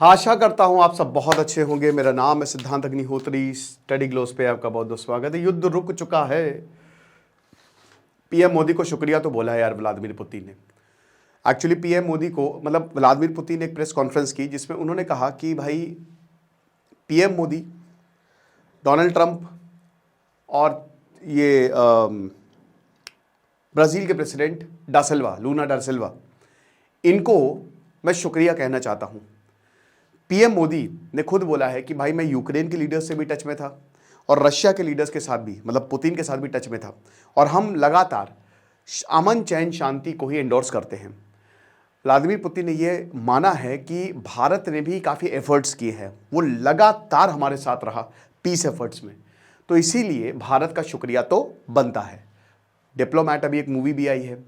आशा करता हूं आप सब बहुत अच्छे होंगे। मेरा नाम है सिद्धांत अग्निहोत्री। स्टडी ग्लोस पे आपका बहुत बहुत स्वागत है। युद्ध रुक चुका है। पीएम मोदी को शुक्रिया तो बोला है यार व्लादिमीर पुतिन ने। एक्चुअली पीएम मोदी को मतलब व्लादिमीर पुतिन ने एक प्रेस कॉन्फ्रेंस की जिसमें उन्होंने कहा कि भाई पीएम मोदी, डोनाल्ड ट्रंप और ये ब्राज़ील के प्रेसिडेंट लूना डा सिल्वा, इनको मैं शुक्रिया कहना चाहता हूं। पीएम मोदी ने खुद बोला है कि भाई मैं यूक्रेन के लीडर्स से भी टच में था और रशिया के लीडर्स के साथ भी, मतलब पुतिन के साथ भी टच में था, और हम लगातार अमन चैन शांति को ही एंडोर्स करते हैं। व्लादिमीर पुतिन ने यह माना है कि भारत ने भी काफ़ी एफर्ट्स किए हैं, वो लगातार हमारे साथ रहा पीस एफर्ट्स में, तो इसीलिए भारत का शुक्रिया तो बनता है। डिप्लोमैट अभी एक मूवी भी आई है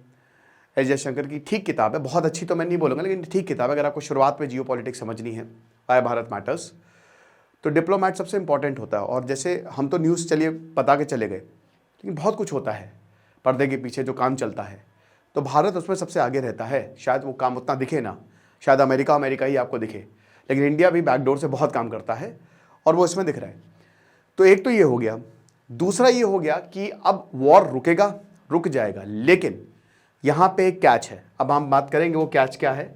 एस जयशंकर की, ठीक किताब है, बहुत अच्छी तो मैं नहीं बोलूँगा लेकिन ठीक किताब है। अगर आपको शुरुआत में जियोपॉलिटिक्स समझनी है, वाय भारत मैटर्स, तो डिप्लोमैट सबसे इंपॉर्टेंट होता है। और जैसे हम तो न्यूज़ चलिए बता के चले गए, लेकिन बहुत कुछ होता है पर्दे के पीछे जो काम चलता है, तो भारत उसमें सबसे आगे रहता है। शायद वो काम उतना दिखे ना, शायद अमेरिका ही आपको दिखे, लेकिन इंडिया भी बैकडोर से बहुत काम करता है और वो इसमें दिख रहा है। तो एक तो ये हो गया। दूसरा ये हो गया कि अब वॉर रुक जाएगा, लेकिन यहाँ पे एक कैच है। अब हम बात करेंगे वो कैच क्या है।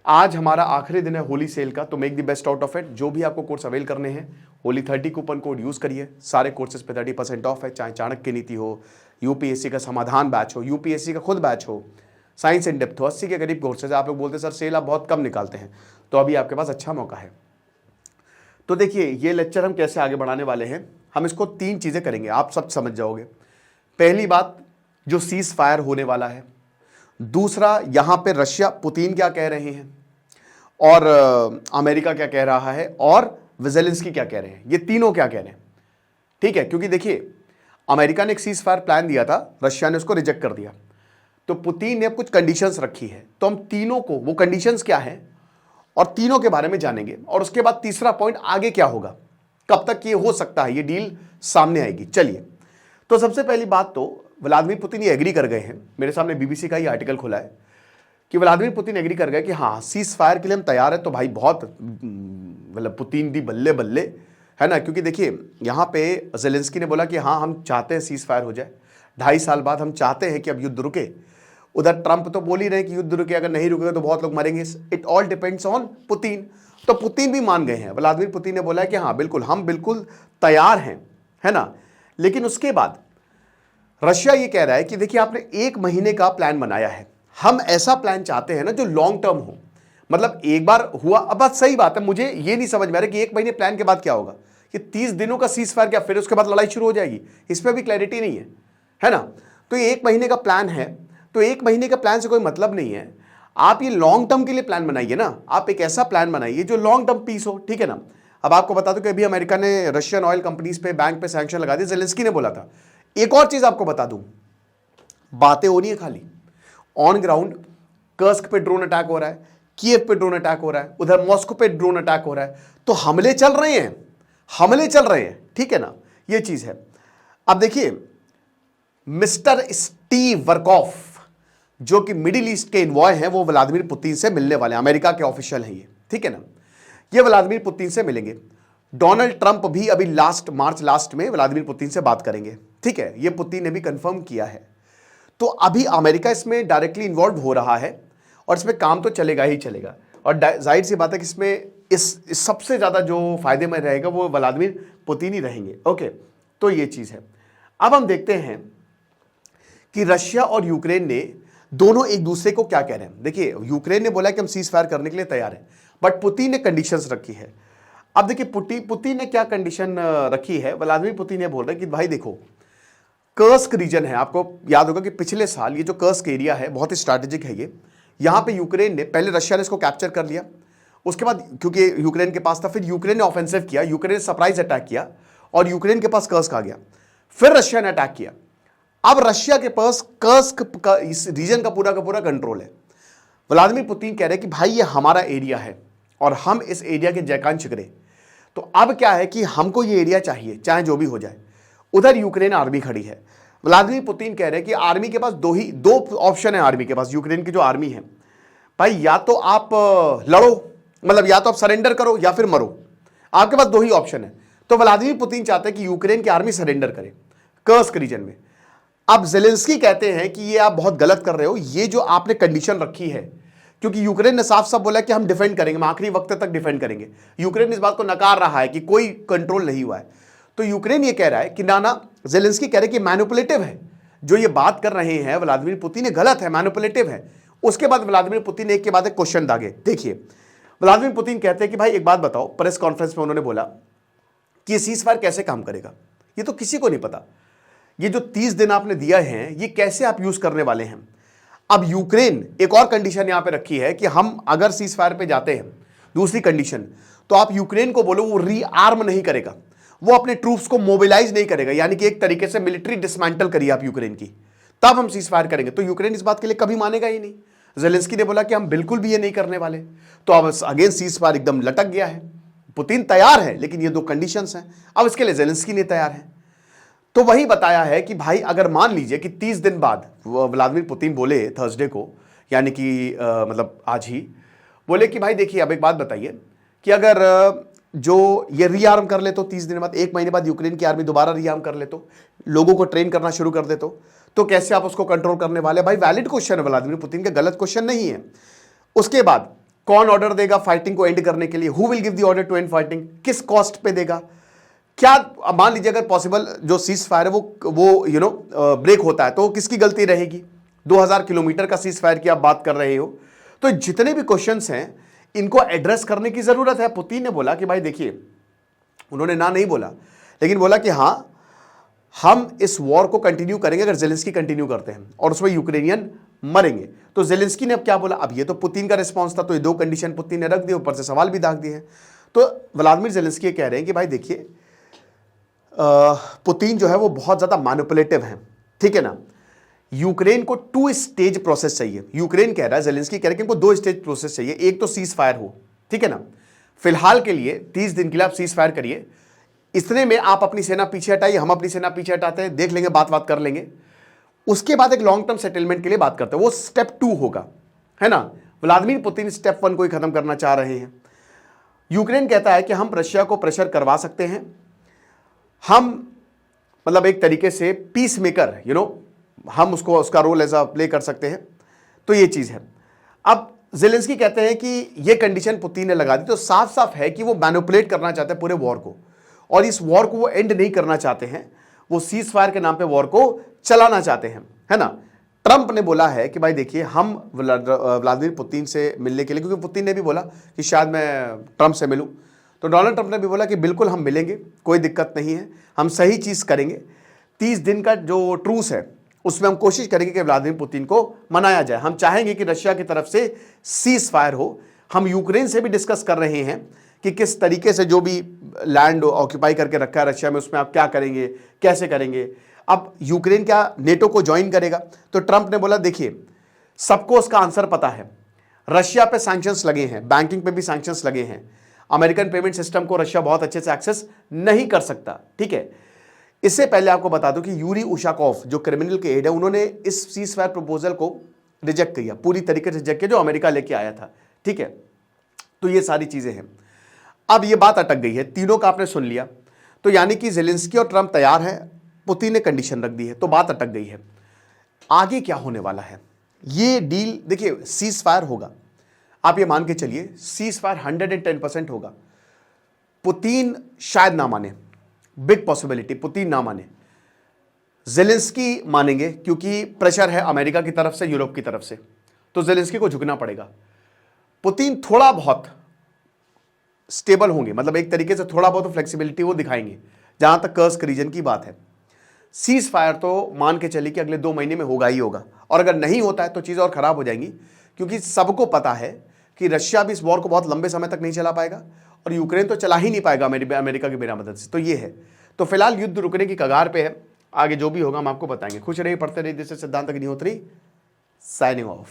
आज हमारा आखिरी दिन है होली सेल का, तो make the best out of it. जो भी आपको कोर्स अवेल करने हैं, होली 30 कूपन कोड यूज़ करिए। सारे कोर्सेज पे 30% ऑफ है, चाहे चाणक्य नीति हो, यूपीएससी का समाधान बैच हो, यूपीएससी का खुद बैच हो, साइंस इन डेप्थ हो, 80 के करीब कोर्सेज। आप लोग बोलते हैं सर सेल आप बहुत कम निकालते हैं, तो अभी आपके पास अच्छा मौका है। तो देखिए ये लेक्चर हम कैसे आगे बढ़ाने वाले हैं। हम इसको 3 चीज़ें करेंगे, आप सब समझ जाओगे। पहली बात, जो सीज फायर होने वाला है। दूसरा, यहां पे रशिया पुतिन क्या कह रहे हैं और अमेरिका क्या कह रहा है और ज़ेलेंस्की क्या कह रहे हैं, ये तीनों क्या कह रहे हैं, ठीक है। क्योंकि देखिए अमेरिका ने एक सीज फायर प्लान दिया था, रशिया ने उसको रिजेक्ट कर दिया, तो पुतिन ने अब कुछ कंडीशंस रखी है। तो हम तीनों को, वो कंडीशंस क्या है और तीनों के बारे में जानेंगे, और उसके बाद तीसरा पॉइंट आगे क्या होगा, कब तक ये हो सकता है, ये डील सामने आएगी। चलिए, तो सबसे पहली बात तो व्लादिमीर पुतिन ये एग्री कर गए हैं। मेरे सामने बीबीसी का ही आर्टिकल खुला है कि व्लादिमीर पुतिन एग्री कर गए कि हाँ सीज फायर के लिए हम तैयार है। तो भाई बहुत मतलब पुतिन दी बल्ले बल्ले है ना, क्योंकि देखिए यहाँ पे ज़ेलेंस्की ने बोला कि हाँ हम चाहते हैं सीज फायर हो जाए, 2.5 साल बाद हम चाहते हैं कि अब युद्ध रुके। उधर ट्रंप तो बोल ही रहे कि युद्ध रुके, अगर नहीं रुकेगा तो बहुत लोग मरेंगे। It all depends on Putin. तो पुतिन भी मान गए हैं। व्लादिमीर पुतिन ने बोला है कि हाँ बिल्कुल हम बिल्कुल तैयार हैं, है ना। लेकिन उसके बाद रशिया ये कह रहा है कि देखिए आपने 1 महीने का प्लान बनाया है, हम ऐसा प्लान चाहते हैं ना जो लॉन्ग टर्म हो। मतलब एक बार हुआ, अब बात सही बात है, मुझे ये नहीं समझ में आ रहा कि 1 महीने प्लान के बाद क्या होगा, कि 30 दिनों का सीज फायर क्या फिर उसके बाद लड़ाई शुरू हो जाएगी, इस पर भी क्लैरिटी नहीं है ना। तो ये 1 महीने का प्लान है, तो 1 महीने का प्लान से कोई मतलब नहीं है। आप ये लॉन्ग टर्म के लिए प्लान बनाइए ना, आप एक ऐसा प्लान बनाइए जो लॉन्ग टर्म पीस हो, ठीक है ना। अब आपको बता दूं कि अभी अमेरिका ने रशियन ऑयल कंपनीज पे, बैंक पे सैंक्शन लगा दिए, ज़ेलेंस्की ने बोला था। एक और चीज आपको बता दूं, बातें हो रही है खाली, ऑन ग्राउंड कर्स्क पे ड्रोन अटैक हो रहा है, कीव पे ड्रोन अटैक हो रहा है, उधर मॉस्को पे ड्रोन अटैक हो रहा है, तो हमले चल रहे हैं, ठीक है ना, ये चीज है। अब देखिए मिस्टर स्टीव वर्कॉफ जो कि मिडिल ईस्ट के इन्वॉय हैं, वो व्लादिमीर पुतिन से मिलने वाले हैं, अमेरिका के ऑफिशियल हैं ये, ठीक है ना। ये व्लादिमीर पुतिन से मिलेंगे। डोनाल्ड ट्रंप भी अभी मार्च लास्ट में व्लादिमीर पुतिन से बात करेंगे, ठीक है, ये पुतिन ने भी कंफर्म किया है। तो अभी अमेरिका इसमें डायरेक्टली इन्वॉल्व हो रहा है और इसमें काम तो चलेगा ही चलेगा। और जाहिर सी बात है कि इसमें इस सबसे ज़्यादा जो फायदे में रहेगा वो व्लादिमीर पुतिन ही रहेंगे। ओके, तो ये चीज़ है। अब हम देखते हैं कि रशिया और यूक्रेन ने दोनों एक दूसरे को क्या कह रहे हैं। देखिए यूक्रेन ने बोला कि हम सीज फायर करने के लिए तैयार हैं, बट पुतिन ने कंडीशंस रखी है। अब देखिए पुतिन ने क्या कंडीशन रखी है। व्लादिमीर पुतिन ये बोल रहे हैं कि भाई देखो कर्स्क रीजन है, आपको याद होगा कि पिछले साल ये जो कर्स्क एरिया है बहुत ही स्ट्रैटेजिक है ये। यहाँ पे यूक्रेन ने, पहले रशिया ने इसको कैप्चर कर लिया, उसके बाद क्योंकि यूक्रेन के पास था, फिर यूक्रेन ने ऑफेंसिव किया, यूक्रेन ने सरप्राइज अटैक किया और यूक्रेन के पास कर्स्क आ गया, फिर रशिया ने अटैक किया। अब रशिया के पास कर्स्क का इस रीजन का पूरा कंट्रोल है। व्लादिमीर पुतिन कह रहे हैं कि भाई ये हमारा एरिया है और हम इस एरिया के जयकान छिकरे। तो अब क्या है कि हमको ये एरिया चाहिए, चाहे जो भी हो जाए। उधर यूक्रेन आर्मी खड़ी है। व्लादिमीर पुतिन कह रहे हैं कि आर्मी के पास दो ऑप्शन है आर्मी के पास, यूक्रेन की जो आर्मी है, भाई या तो आप लड़ो मतलब या तो आप सरेंडर करो या फिर मरो, आपके पास दो ही ऑप्शन है। तो व्लादिमीर पुतिन चाहते हैं कि यूक्रेन की आर्मी सरेंडर करे कर्स्क रीजन में। अब जेलेंस्की कहते हैं कि ये आप बहुत गलत कर रहे हो, ये जो आपने कंडीशन रखी है, क्योंकि यूक्रेन ने साफ साफ बोला कि हम डिफेंड करेंगे, हम आखिरी वक्त तक डिफेंड करेंगे। यूक्रेन इस बात को नकार रहा है कि कोई कंट्रोल नहीं हुआ है। तो यूक्रेन ये कह रहा है कि ना, जेलेंस्की कह रहे कि मैनिपुलेटिव है, जो ये बात कर रहे हैं व्लादिमीर पुतिन, ये गलत है, मैनिपुलेटिव है। उसके बाद व्लादिमीर पुतिन ने एक के बाद एक क्वेश्चन दागे। देखिए, व्लादिमीर पुतिन कहते हैं कि भाई एक बात बताओ, प्रेस कॉन्फ्रेंस में उन्होंने बोला कि ये सीज फायर कैसे काम करेगा, ये तो किसी को नहीं पता। ये जो 30 दिन आपने दिया है, ये कैसे आप यूज करने वाले हैं। अब यूक्रेन एक और कंडीशन यहां पे रखी है कि हम अगर सीज फायर पे जाते हैं, दूसरी कंडीशन, तो आप यूक्रेन को बोलो वो रीआर्म नहीं करेगा, वो अपने ट्रूप्स को मोबिलाइज नहीं करेगा, यानी कि एक तरीके से मिलिट्री डिसमेंटल करिए आप यूक्रेन की, तब हम सीज फायर करेंगे। तो यूक्रेन इस बात के लिए कभी मानेगा ही नहीं। जेलेंस्की ने बोला कि हम बिल्कुल भी ये नहीं करने वाले। तो अब अगेन सीज फायर एकदम लटक गया है। पुतिन तैयार है, लेकिन ये दो कंडीशंस हैं, अब इसके लिए जेलेंस्की नहीं तैयार है। तो वही बताया है कि भाई अगर मान लीजिए कि 30 दिन बाद व्लादिमीर पुतिन बोले थर्सडे को, यानी कि मतलब आज ही बोले कि भाई देखिए अब एक बात बताइए कि अगर जो ये रीआर्म कर ले तो 30 दिन बाद, एक महीने बाद यूक्रेन की आर्मी दोबारा रीआर्म कर ले तो, लोगों को ट्रेन करना शुरू कर दे तो कैसे आप उसको कंट्रोल करने वाले। भाई वैलिड क्वेश्चन है व्लादिमीर पुतिन का, गलत क्वेश्चन नहीं है। उसके बाद कौन ऑर्डर देगा फाइटिंग को एंड करने के लिए, who will give the order to end fighting, किस कॉस्ट पे देगा, क्या मान लीजिए अगर पॉसिबल जो सीज फायर है वो ब्रेक होता है तो किसकी गलती रहेगी। 2000 किलोमीटर का सीज फायर की आप बात कर रहे हो। तो जितने भी क्वेश्चंस हैं इनको एड्रेस करने की जरूरत है। पुतिन ने बोला कि भाई देखिए, उन्होंने ना नहीं बोला, लेकिन बोला कि हां हम इस वॉर को कंटिन्यू करेंगे अगर जेलेंस्की कंटिन्यू करते हैं और उसमें यूक्रेनियन मरेंगे। तो जेलेंस्की ने अब क्या बोला, अब ये तो पुतिन का रिस्पॉन्स था, तो ये दो कंडीशन पुतिन ने रख दी, ऊपर से सवाल भी दाग दिए हैं। तो व्लादिमीर जेलेंस्की कह रहे हैं कि भाई देखिए पुतिन जो है वो बहुत ज्यादा मैनिपुलेटिव है, ठीक है ना। यूक्रेन को 2 स्टेज प्रोसेस चाहिए। यूक्रेन कह रहा है, जेलेंस्की कह रहे हैं कि इनको 2 स्टेज प्रोसेस चाहिए। एक तो सीज फायर हो, ठीक है ना, फिलहाल के लिए 30 दिन के लिए आप सीज फायर करिए, इतने में आप अपनी सेना पीछे हटाइए, हम अपनी सेना पीछे हटाते हैं, देख लेंगे, बात कर लेंगे। उसके बाद एक लॉन्ग टर्म सेटलमेंट के लिए बात करते हैं, वो स्टेप 2 होगा, है ना। व्लादिमीर पुतिन स्टेप 1 को ही खत्म करना चाह रहे हैं। यूक्रेन कहता है कि हम रशिया को प्रेशर करवा सकते हैं, हम मतलब एक तरीके से पीस मेकर, हम उसका रोल एज अ प्ले कर सकते हैं। तो ये चीज है। अब जेलेंस्की कहते हैं कि ये कंडीशन पुतिन ने लगा दी, तो साफ साफ है कि वो मैनिपुलेट करना चाहते हैं पूरे वॉर को, और इस वॉर को वो एंड नहीं करना चाहते हैं, वो सीज फायर के नाम पे वॉर को चलाना चाहते हैं, है ना। ट्रंप ने बोला है कि भाई देखिए हम व्लादिमीर पुतिन से मिलने के लिए, क्योंकि पुतिन ने भी बोला कि शायद मैं ट्रंप से मिलूं, तो डोनाल्ड ट्रंप ने भी बोला कि बिल्कुल हम मिलेंगे, कोई दिक्कत नहीं है, हम सही चीज़ करेंगे। 30 दिन का जो ट्रूस है उसमें हम कोशिश करेंगे कि व्लादिमीर पुतिन को मनाया जाए। हम चाहेंगे कि रशिया की तरफ से सीज फायर हो। हम यूक्रेन से भी डिस्कस कर रहे हैं कि किस तरीके से जो भी लैंड ऑक्यूपाई करके रखा है रशिया में, उसमें आप क्या करेंगे, कैसे करेंगे। अब यूक्रेन क्या नेटो को ज्वाइन करेगा, तो ट्रंप ने बोला देखिए सबको उसका आंसर पता है, रशिया पे सैंक्शंस लगे हैं, बैंकिंग पे भी सैंक्शंस लगे हैं, अमेरिकन पेमेंट सिस्टम को रशिया बहुत अच्छे से एक्सेस नहीं कर सकता, ठीक है। इससे पहले आपको बता दूं कि यूरी उशाकोव जो क्रिमिनल के हेड है, उन्होंने इस सीज फायर प्रपोजल को रिजेक्ट किया, पूरी तरीके से रिजेक्ट किया, जो अमेरिका लेके आया था, ठीक है। तो ये सारी चीजें हैं। अब ये बात अटक गई है, तीनों का आपने सुन लिया, तो यानी कि जेलेंस्की और ट्रंप तैयार है, पुतिन ने कंडीशन रख दी है, तो बात अटक गई है। आगे क्या होने वाला है ये डील, देखिए सीज फायर होगा, आप ये मान के चलिए सीज फायर 110% होगा। पुतिन शायद ना माने, बिग पॉसिबिलिटी पुतिन ना माने, जेलेंस्की मानेंगे क्योंकि प्रेशर है अमेरिका की तरफ से, यूरोप की तरफ से, तो जेलेंस्की को झुकना पड़ेगा। पुतिन थोड़ा बहुत स्टेबल होंगे, मतलब एक तरीके से थोड़ा बहुत फ्लेक्सिबिलिटी वो दिखाएंगे जहां तक कर्स्क रीजन की बात है। सीज फायर तो मान के चलिए कि अगले 2 महीने में होगा ही होगा, और अगर नहीं होता है तो चीज़ें और खराब हो जाएंगी, क्योंकि सबको पता है कि रशिया भी इस वॉर को बहुत लंबे समय तक नहीं चला पाएगा, और यूक्रेन तो चला ही नहीं पाएगा अमेरिका की बिना मदद से। तो ये है, तो फिलहाल युद्ध रुकने की कगार पे है, आगे जो भी होगा हम आपको बताएंगे। खुश रहिए, पढ़ते रहिए। दिस इज सिद्धांत अग्निहोत्री, साइनिंग ऑफ।